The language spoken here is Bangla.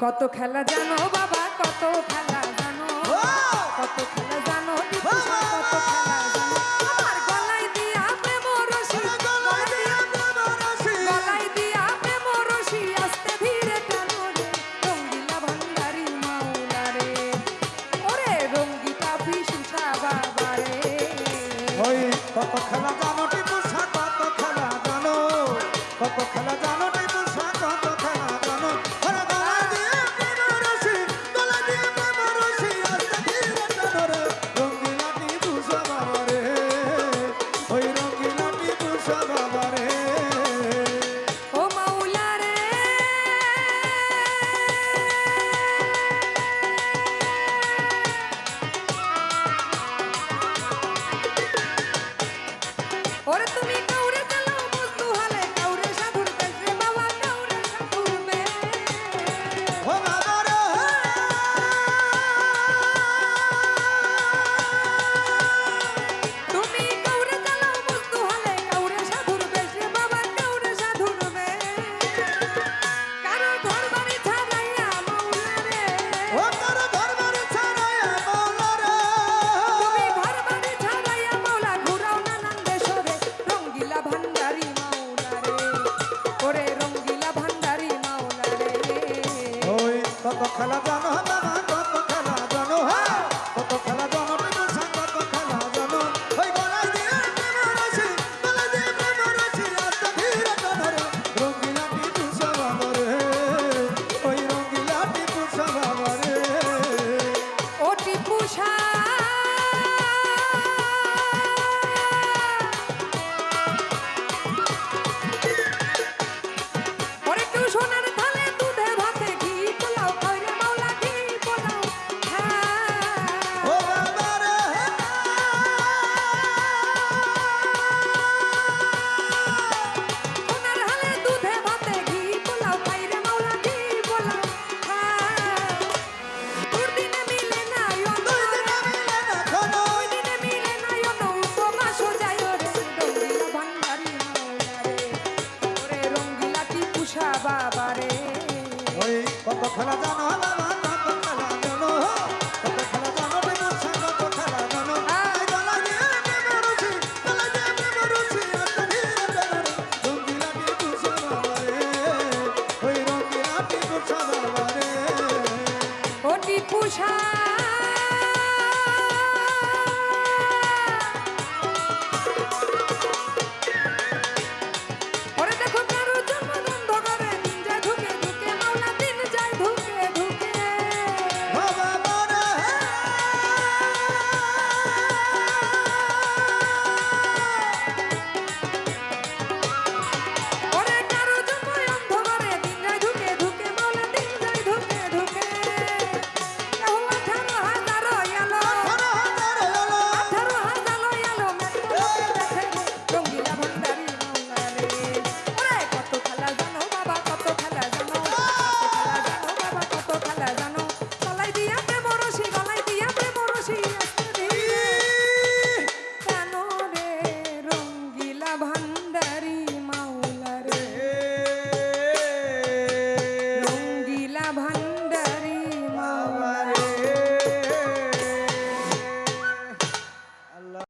কত খেলা জানো বাবা, কত খেলা জানো, কত খেলা জানো, টিপু সার কত খেলা জানো। আমার গলায় দিয়া প্রেম রশি, গলায় দিয়া প্রেম রশি, আস্তে ধীরে টানো রে, রঙ্গিলা ভান্ডারি মাওলা রে, ওরে রঙ্গিতা বিশুষা বাবা রে। ওই কত খেলা জানো টিপু সার, কত খেলা জানো, কত খেলা জানো টিপু সার, কত খেলা জানো। ওরে গলায় দিয়ে প্রেম রশি, গলায় দিয়ে প্রেম রশি, আস্তে ধীরে টানো রে, রঙ্গিলা টিপু সার বাবা রে, ওই রঙ্গিলা টিপু সার বাবা রে। ও মাওলা রে, ওরে তুমি কাউরে চালাও বস্তু হালে, কাউরে সাধুর কাছে বাবা, কাউরে সাধুর বে। ও বাবা রে, তুমি কাউরে চালাও বস্তু হালে, কাউরে সাধুর বেশে বাবা, কাউরে সাধুর বে। কারো ঘর বাড়ি ছাড়াইয়া মাওলা রে, ও কারো ঘর বাড়ি ছাড়াইয়া মাওলা রে, তুমি ঘর বাড়ি ছাড়াইয়া মাওলা, ঘুরাও নানান দেশরে, রঙ্গিলা ভান্ডারি মাওলা রে, ওরে রঙ্গিলা ভান্ডারি মাওলা রে। ওই কত খেলা জানো বাবা, কত খেলা জানো, কত খেলা জানো টিপু সার, কত খেলা জানো। ওই গলায় দিয়ে প্রেম রশি, গলায় দিয়ে প্রেম রশি, আস্তে ধীরে টানো রে, রঙ্গিলা টিপু সার বাবা রে, ওই রঙ্গিলা টিপু সার বাবা রে। ও টিপু সার, ওরে কেউ সোনার থালে দুধে ভাতে ঘি পোলাও খাই রে মাওলা, ঘি পোলাও খায়। ও বাবা রে, সোনার হালে দুধে ভাতে ঘি পোলাও খাই রে মাওলা, ঘি পোলাও খায়। দুর্দিনে মিলে না দুই দিনে মিলে না কোনো, দুই দিনে মিলে না উপবাসও যায় রে, রঙ্গিলা ভান্ডারি মাওলা রে, ওরে রঙ্গিলা টিপু সার বাবা রে। ওই কত খেলা জানো বাবা, কত খেলা জানো, কত খেলা জানো টিপু সার, কত খেলা জানো। ওই গলায় দিয়ে প্রেম রশি, গলায় দিয়ে প্রেম রশি, আস্তে ধীরে টানো রে, রঙ্গিলা টিপু সার বাবা রে, ওই রঙ্গিলা টিপু সার বাবা রে। ও টিপু সার, ওরে দেখো কারো জন্ম বন্ধ করে, দিন যায় ধুকে ধুকে মাওলা, দিন যায় ধুকে ধুকে। ও বাবা রে, ওরে কারো জন্ম অন্ধ করে, দিন যায় ধুকে ধুকে মাওলা, দিন যায় ধুকে ধুকে। কেউ 18,000 এলো, 18,000 এলো, 18,000 এলো, মেট্রো দেখে রে, রঙ্গিলা ভান্ডারি মাওলা রে। ওরে কত খেলা জানো বাবা, কত খেলা জানো, কত খেলা জানো বাবা, কত খেলা জানো। গলায় দিয়া প্রেম রশি, গলায় দিয়া প্রেম রশি, আস্তে ধীরে টানো রে, রঙ্গিলা ভান্ডারি